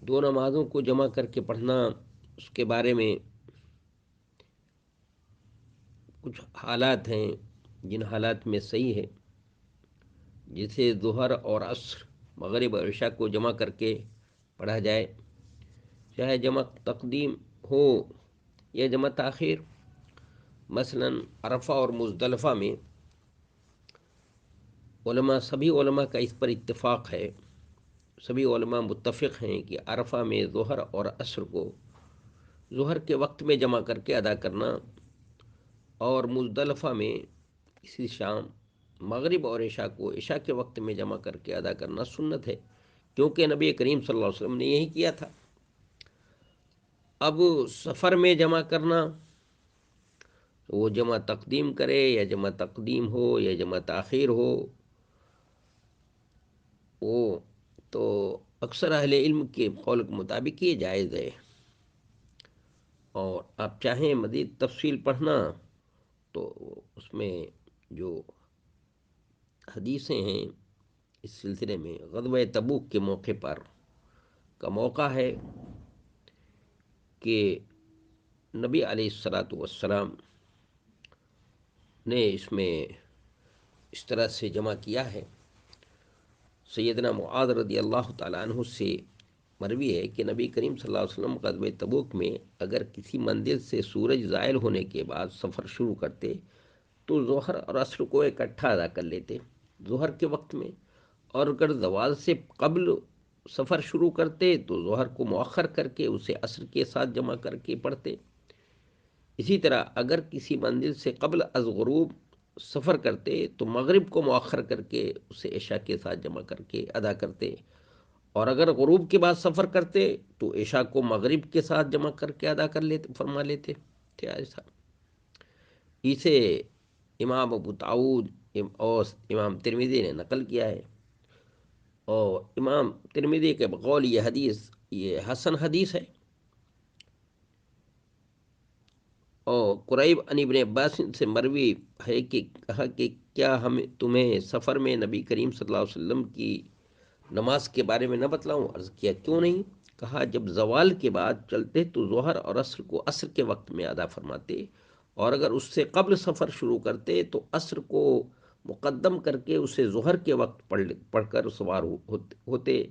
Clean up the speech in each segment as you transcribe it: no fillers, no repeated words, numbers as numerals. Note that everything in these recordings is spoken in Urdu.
دو نمازوں کو جمع کر کے پڑھنا، اس کے بارے میں کچھ حالات ہیں جن حالات میں صحیح ہے، جسے ظہر اور عصر، مغرب اور عشاء کو جمع کر کے پڑھا جائے، چاہے جمع تقدیم ہو یا جمع تاخیر۔ مثلا عرفہ اور مزدلفہ میں سبھی علماء کا اس پر اتفاق ہے، سبھی علماء متفق ہیں کہ عرفہ میں ظہر اور عصر کو ظہر کے وقت میں جمع کر کے ادا کرنا، اور مزدلفہ میں اسی شام مغرب اور عشاء کو عشاء کے وقت میں جمع کر کے ادا کرنا سنت ہے، کیونکہ نبی کریم صلی اللہ علیہ وسلم نے یہی کیا تھا۔ اب سفر میں جمع کرنا، وہ جمع تقدیم کرے یا جمع تقدیم ہو یا جمع تاخیر ہو، وہ تو اکثر اہل علم کے قول کے مطابق یہ جائز ہے۔ اور آپ چاہیں مزید تفصیل پڑھنا تو اس میں جو حدیثیں ہیں اس سلسلے میں، غزوہ تبوک کے موقع پر کا موقع ہے کہ نبی علیہ الصلاۃ والسلام نے اس میں اس طرح سے جمع کیا ہے۔ سیدنا معاذ رضی اللہ تعالیٰ عنہ سے مروی ہے کہ نبی کریم صلی اللہ علیہ وسلم غزوہ تبوک میں اگر کسی منزل سے سورج زائل ہونے کے بعد سفر شروع کرتے تو ظہر اور عصر کو اکٹھا ادا کر لیتے ظہر کے وقت میں، اور اگر زوال سے قبل سفر شروع کرتے تو ظہر کو مؤخر کر کے اسے عصر کے ساتھ جمع کر کے پڑھتے۔ اسی طرح اگر کسی منزل سے قبل از غروب سفر کرتے تو مغرب کو مؤخر کر کے اسے عشاء کے ساتھ جمع کر کے ادا کرتے، اور اگر غروب کے بعد سفر کرتے تو عشاء کو مغرب کے ساتھ جمع کر کے ادا کر لیتے فرما لیتے تھے ایسا۔ اسے امام ابو داؤد اور امام ترمذی نے نقل کیا ہے، اور امام ترمذی کے بقول یہ حدیث یہ حسن حدیث ہے۔ اور قریب عن ابن عباس سے مروی ہے کہ کہا کہ کیا ہم تمہیں سفر میں نبی کریم صلی اللہ علیہ وسلم کی نماز کے بارے میں نہ بتلاؤں؟ عرض کیا کیوں نہیں؟ کہا جب زوال کے بعد چلتے تو ظہر اور عصر کو عصر کے وقت میں ادا فرماتے، اور اگر اس سے قبل سفر شروع کرتے تو عصر کو مقدم کر کے اسے ظہر کے وقت پڑھ کر سوار ہوتے،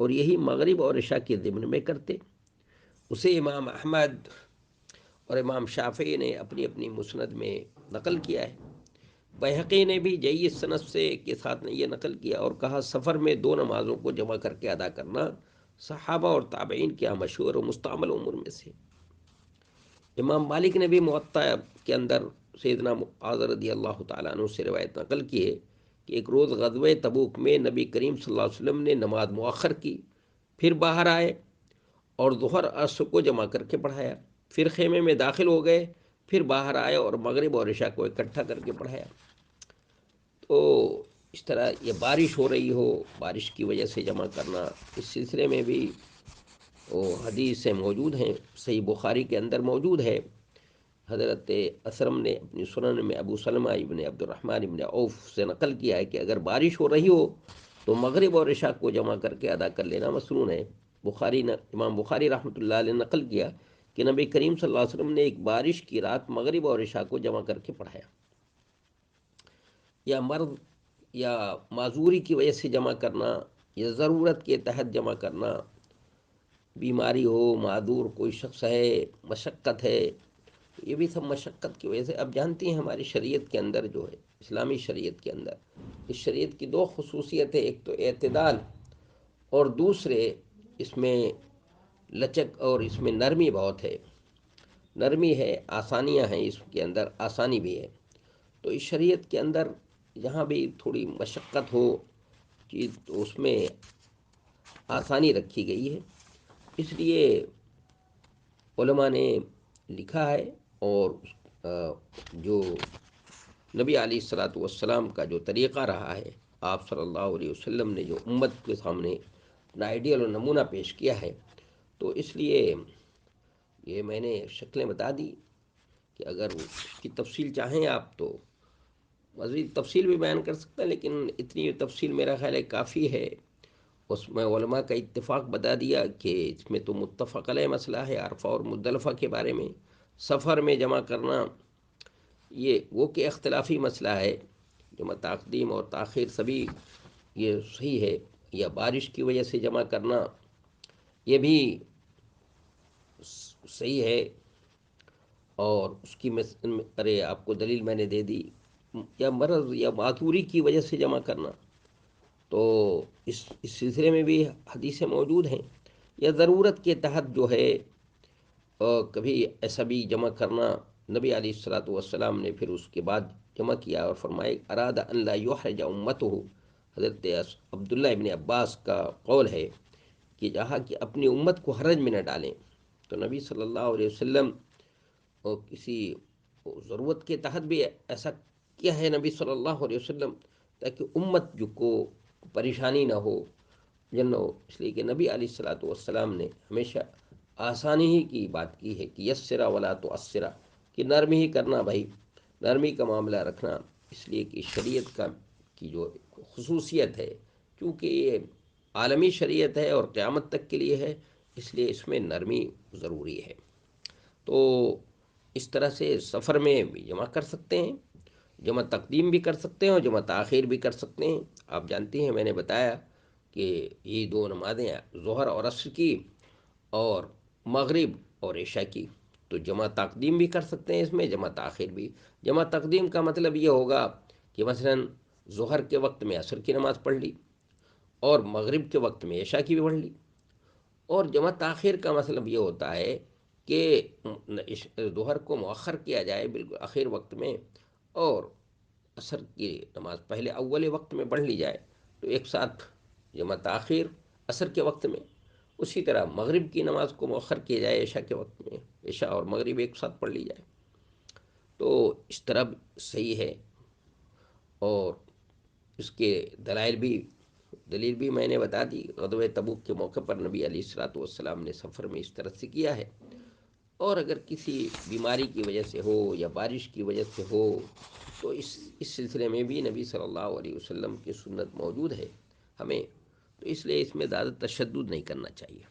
اور یہی مغرب اور عشاء کے ضمن میں کرتے۔ اسے امام احمد اور امام شافعی نے اپنی اپنی مسند میں نقل کیا ہے۔ بیہقی نے بھی جید سند سے کے ساتھ نے یہ نقل کیا اور کہا سفر میں دو نمازوں کو جمع کر کے ادا کرنا صحابہ اور تابعین کے مشہور و مستعمل امور میں سے۔ امام مالک نے بھی موطا کے اندر سیدنا معاذ رضی اللہ تعالیٰ عنہ سے روایت نقل کی ہے کہ ایک روز غزوہ تبوک میں نبی کریم صلی اللہ علیہ وسلم نے نماز مؤخر کی، پھر باہر آئے اور ظہر عصر کو جمع کر کے پڑھایا، پھر خیمے میں داخل ہو گئے، پھر باہر آئے اور مغرب اور عشاء کو اکٹھا کر کے پڑھایا۔ تو اس طرح یہ بارش ہو رہی ہو، بارش کی وجہ سے جمع کرنا، اس سلسلے میں بھی وہ حدیثیں موجود ہیں، صحیح بخاری کے اندر موجود ہے۔ حضرت اسرم نے اپنی سنن میں ابو سلمہ ابن عبد الرحمن ابن عوف سے نقل کیا ہے کہ اگر بارش ہو رہی ہو تو مغرب اور عشاء کو جمع کر کے ادا کر لینا مسنون ہے۔ امام بخاری رحمۃ اللہ علیہ نے نقل کیا کہ نبی کریم صلی اللہ علیہ وسلم نے ایک بارش کی رات مغرب اور عشاء کو جمع کر کے پڑھایا۔ یا مرض یا معذوری کی وجہ سے جمع کرنا، یا ضرورت کے تحت جمع کرنا، بیماری ہو، معذور کوئی شخص ہے، مشقت ہے، یہ بھی سب مشقت کی وجہ سے۔ اب جانتی ہیں ہماری شریعت کے اندر جو ہے، اسلامی شریعت کے اندر اس شریعت کی دو خصوصیتیں، ایک تو اعتدال اور دوسرے اس میں لچک اور اس میں نرمی بہت ہے، نرمی ہے، آسانیاں ہیں، اس کے اندر آسانی بھی ہے۔ تو اس شریعت کے اندر جہاں بھی تھوڑی مشقت ہو چیز تو اس میں آسانی رکھی گئی ہے، اس لیے علماء نے لکھا ہے، اور جو نبی علیہ الصلاۃ والسلام کا جو طریقہ رہا ہے، آپ صلی اللہ علیہ وسلم نے جو امت کے سامنے اپنا آئیڈیل اور نمونہ پیش کیا ہے، تو اس لیے یہ میں نے شکلیں بتا دی کہ اگر اس کی تفصیل چاہیں آپ تو مزید تفصیل بھی بیان کر سکتے ہیں، لیکن اتنی تفصیل میرا خیال ہے کافی ہے، اس میں علماء کا اتفاق بتا دیا کہ اس میں تو متفق علیہ مسئلہ ہے عرفہ اور مزدلفہ کے بارے میں. سفر میں جمع کرنا یہ وہ کہ اختلافی مسئلہ ہے. جمع تقدیم اور تاخیر سبھی یہ صحیح ہے. یا بارش کی وجہ سے جمع کرنا یہ بھی صحیح ہے. اور اس کی ارے آپ کو دلیل میں نے دے دی. یا مرض یا معذوری کی وجہ سے جمع کرنا تو اس سلسلے میں بھی حدیثیں موجود ہیں. یا ضرورت کے تحت جو ہے کبھی ایسا بھی جمع کرنا. نبی علیہ الصلوۃ والسلام نے پھر اس کے بعد جمع کیا اور فرمائے اراد ان لا یحرج امتہ. حضرت عبداللہ ابن عباس کا قول ہے کہ جہاں کہ اپنی امت کو حرج میں نہ ڈالیں. تو نبی صلی اللہ علیہ وسلم اور کسی ضرورت کے تحت بھی ایسا کیا ہے نبی صلی اللہ علیہ وسلم تاکہ امت جو کو پریشانی نہ ہو جن ہو. اس لیے کہ نبی علیہ الصلوۃ والسلام نے ہمیشہ آسانی ہی کی بات کی ہے کہ یسرا ولا تو اسرا کہ نرمی ہی کرنا بھائی، نرمی کا معاملہ رکھنا. اس لیے کہ شریعت کا کی جو خصوصیت ہے کیونکہ یہ عالمی شریعت ہے اور قیامت تک کے لیے ہے، اس لیے اس میں نرمی ضروری ہے. تو اس طرح سے سفر میں بھی جمع کر سکتے ہیں. جمع تقدیم بھی کر سکتے ہیں اور جمع تاخیر بھی کر سکتے ہیں. آپ جانتے ہیں میں نے بتایا کہ یہ دو نمازیں ظہر اور عصر کی اور مغرب اور عشاء کی تو جمع تقدیم بھی کر سکتے ہیں. اس میں جمع تاخیر بھی. جمع تقدیم کا مطلب یہ ہوگا کہ مثلا ظہر کے وقت میں عصر کی نماز پڑھ لی اور مغرب کے وقت میں عشاء کی بھی پڑھ لی. اور جمع تاخیر کا مطلب یہ ہوتا ہے کہ ظہر کو مؤخر کیا جائے بالکل آخر وقت میں اور عصر کی نماز پہلے اول وقت میں پڑھ لی جائے تو ایک ساتھ جمع تاخیر عصر کے وقت میں. اسی طرح مغرب کی نماز کو مؤخر کیا جائے عشاء کے وقت میں، عشاء اور مغرب ایک ساتھ پڑھ لی جائے. تو اس طرح صحیح ہے. اور اس کے دلیل بھی میں نے بتا دی. غزوہ تبوک کے موقع پر نبی علیہ الصلوۃ والسلام نے سفر میں اس طرح سے کیا ہے. اور اگر کسی بیماری کی وجہ سے ہو یا بارش کی وجہ سے ہو تو اس سلسلے میں بھی نبی صلی اللہ علیہ وسلم کی سنت موجود ہے ہمیں. تو اس لیے اس میں زیادہ تشدد نہیں کرنا چاہیے.